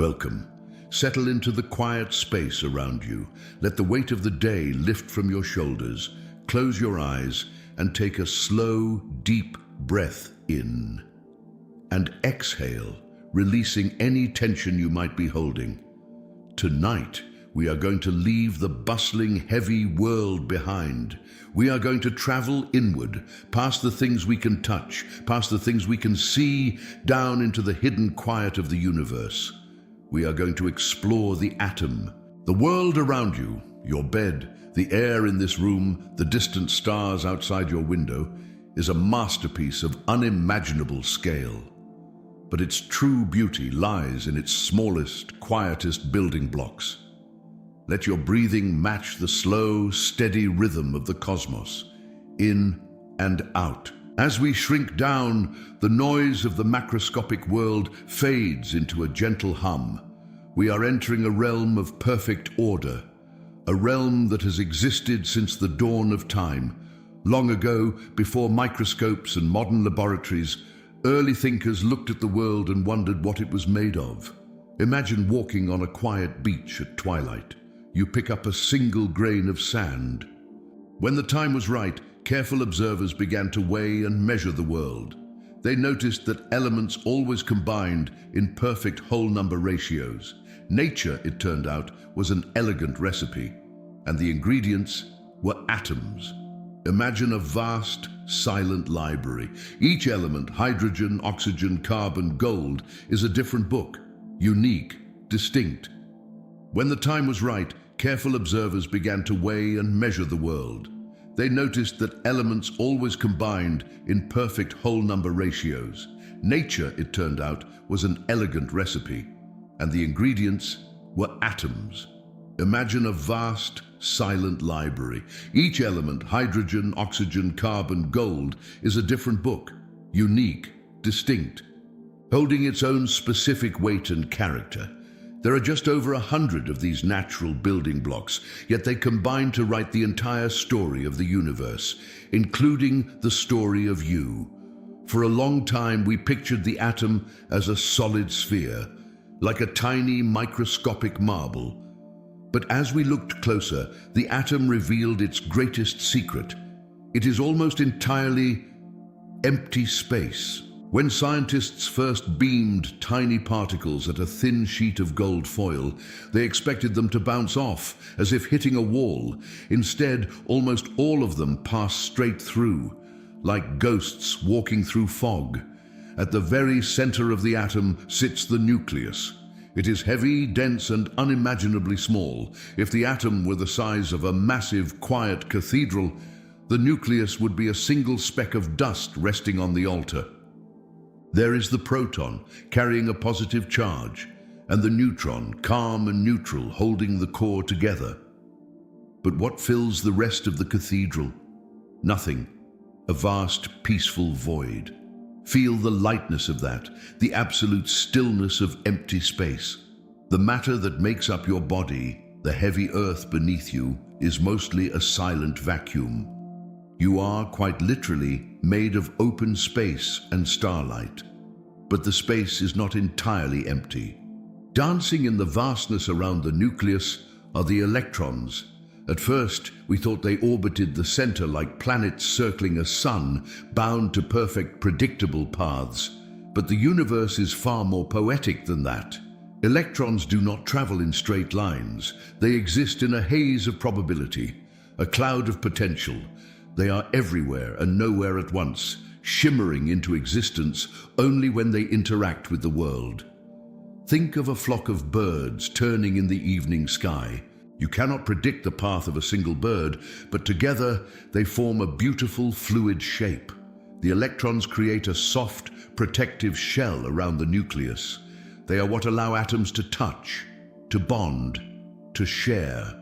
Welcome. Settle into the quiet space around you. Let the weight of the day lift from your shoulders. Close your eyes and take a slow, deep breath in. And exhale, releasing any tension you might be holding. Tonight, we are going to leave the bustling, heavy world behind. We are going to travel inward, past the things we can touch, past the things we can see, down into the hidden quiet of the universe. We are going to explore the atom, the world around you, your bed, the air in this room, the distant stars outside your window, is a masterpiece of unimaginable scale. But its true beauty lies in its smallest, quietest building blocks. Let your breathing match the slow, steady rhythm of the cosmos, in and out. As we shrink down, the noise of the macroscopic world fades into a gentle hum. We are entering a realm of perfect order, a realm that has existed since the dawn of time. Long ago, before microscopes and modern laboratories, early thinkers looked at the world and wondered what it was made of. Imagine walking on a quiet beach at twilight. You pick up a single grain of sand. When the time was right, careful observers began to weigh and measure the world. They noticed that elements always combined in perfect whole number ratios. Nature, it turned out, was an elegant recipe, and the ingredients were atoms. Imagine a vast, silent library. Each element, hydrogen, oxygen, carbon, gold, is a different book, unique, distinct. When the time was right, careful observers began to weigh and measure the world. They noticed that elements always combined in perfect whole number ratios. Nature, it turned out, was an elegant recipe, and the ingredients were atoms. Imagine a vast, silent library. Each element, hydrogen, oxygen, carbon, gold, is a different book, unique, distinct, holding its own specific weight and character. There are just over 100 of these natural building blocks, yet they combine to write the entire story of the universe, including the story of you. For a long time, we pictured the atom as a solid sphere, like a tiny microscopic marble. But as we looked closer, the atom revealed its greatest secret. It is almost entirely empty space. When scientists first beamed tiny particles at a thin sheet of gold foil, they expected them to bounce off, as if hitting a wall. Instead, almost all of them passed straight through, like ghosts walking through fog. At the very center of the atom sits the nucleus. It is heavy, dense, and unimaginably small. If the atom were the size of a massive, quiet cathedral, the nucleus would be a single speck of dust resting on the altar. There is the proton, carrying a positive charge, and the neutron, calm and neutral, holding the core together. But what fills the rest of the cathedral? Nothing. A vast, peaceful void. Feel the lightness of that, the absolute stillness of empty space. The matter that makes up your body, the heavy earth beneath you, is mostly a silent vacuum. You are, quite literally, made of open space and starlight. But the space is not entirely empty. Dancing in the vastness around the nucleus are the electrons. At first, we thought they orbited the center like planets circling a sun, bound to perfect, predictable paths. But the universe is far more poetic than that. Electrons do not travel in straight lines. They exist in a haze of probability, a cloud of potential. They are everywhere and nowhere at once, shimmering into existence only when they interact with the world. Think of a flock of birds turning in the evening sky. You cannot predict the path of a single bird, but together they form a beautiful fluid shape. The electrons create a soft, protective shell around the nucleus. They are what allow atoms to touch, to bond, to share.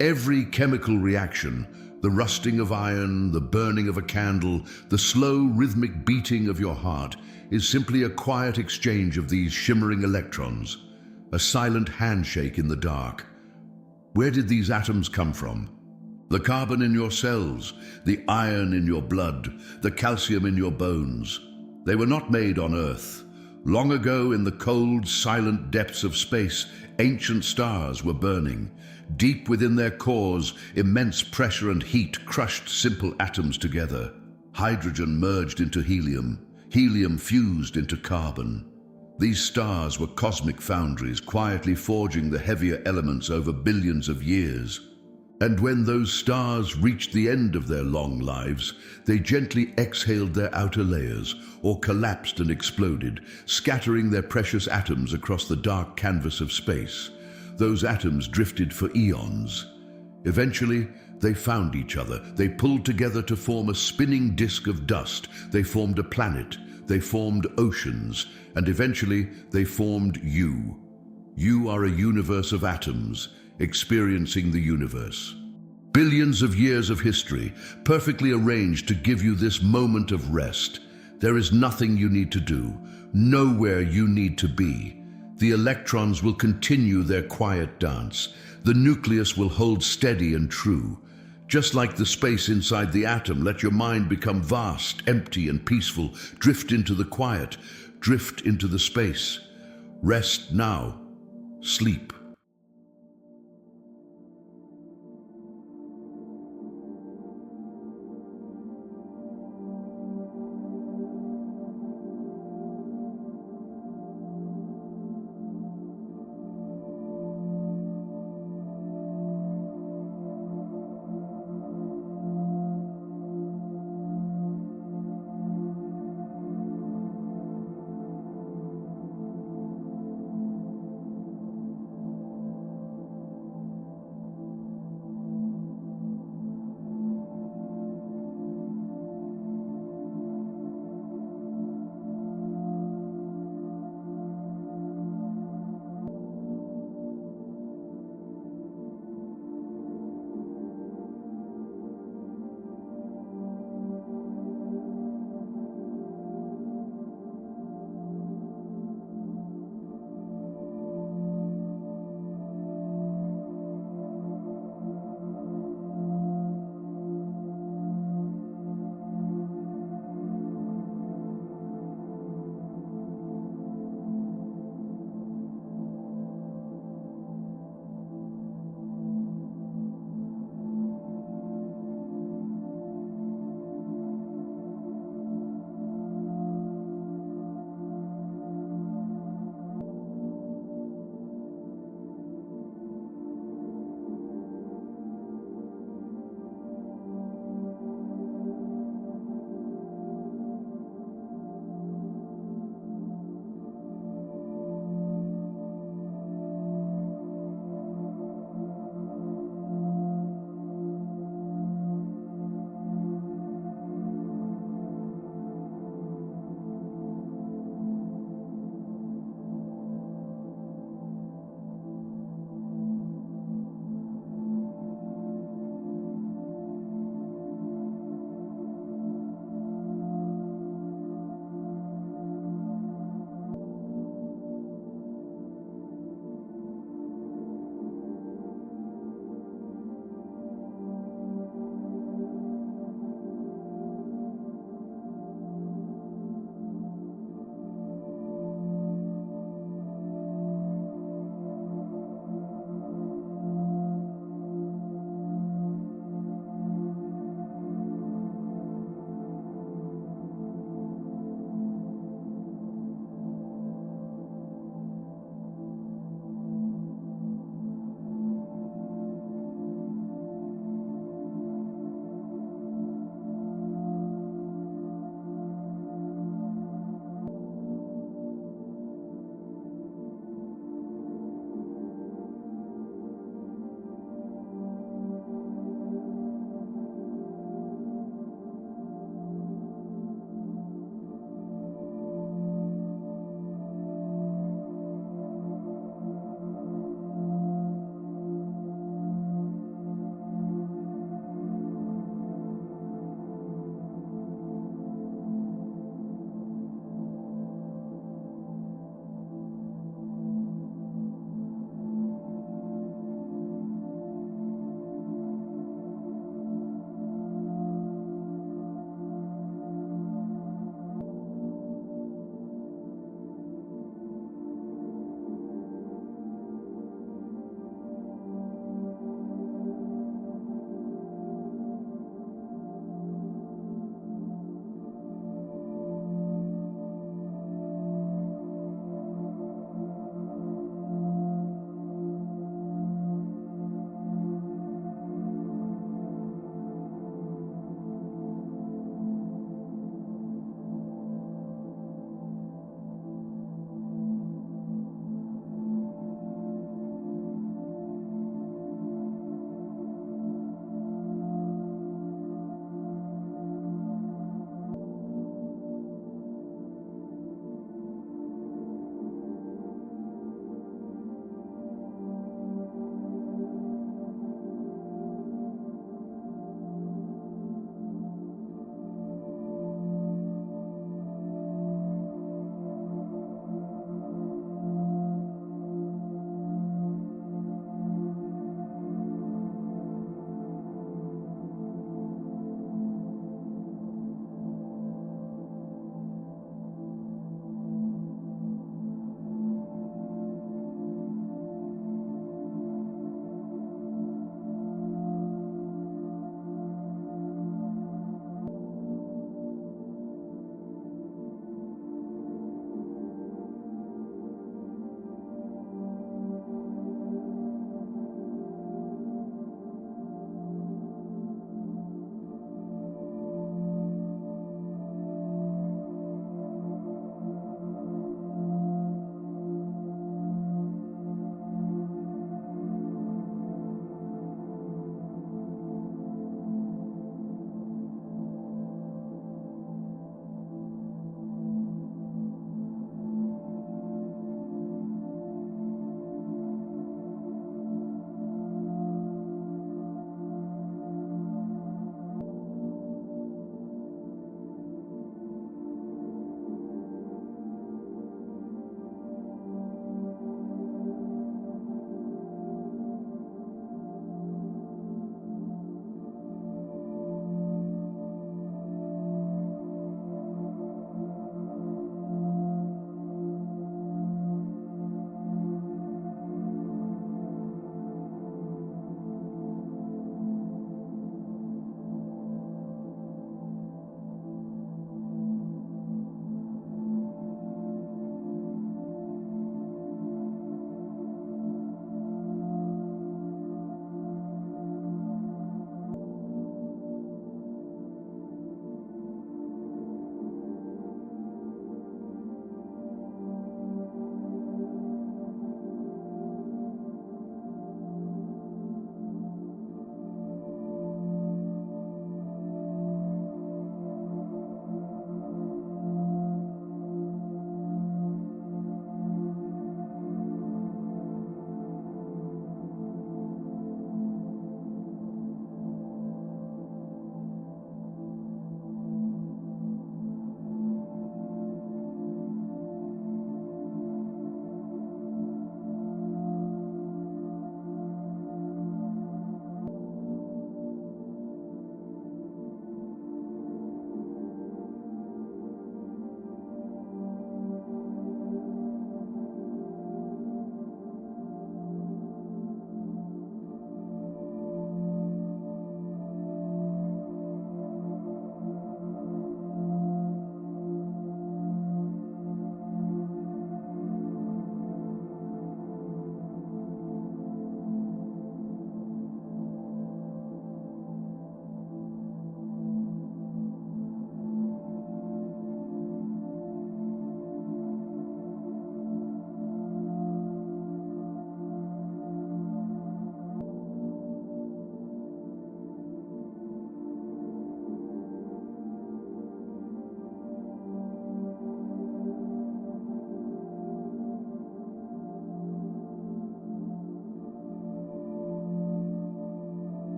Every chemical reaction, the rusting of iron, the burning of a candle, the slow rhythmic beating of your heart, is simply a quiet exchange of these shimmering electrons, a silent handshake in the dark. Where did these atoms come from? The carbon in your cells, the iron in your blood, the calcium in your bones. They were not made on Earth. Long ago, in the cold, silent depths of space, ancient stars were burning. Deep within their cores, immense pressure and heat crushed simple atoms together. Hydrogen merged into helium. Helium fused into carbon. These stars were cosmic foundries, quietly forging the heavier elements over billions of years. And when those stars reached the end of their long lives, they gently exhaled their outer layers, or collapsed and exploded, scattering their precious atoms across the dark canvas of space. Those atoms drifted for eons. Eventually, they found each other. They pulled together to form a spinning disk of dust. They formed a planet. They formed oceans. And eventually, they formed you. You are a universe of atoms, experiencing the universe. Billions of years of history, perfectly arranged to give you this moment of rest. There is nothing you need to do, nowhere you need to be. The electrons will continue their quiet dance. The nucleus will hold steady and true. Just like the space inside the atom, let your mind become vast, empty, and peaceful. Drift into the quiet. Drift into the space. Rest now. Sleep.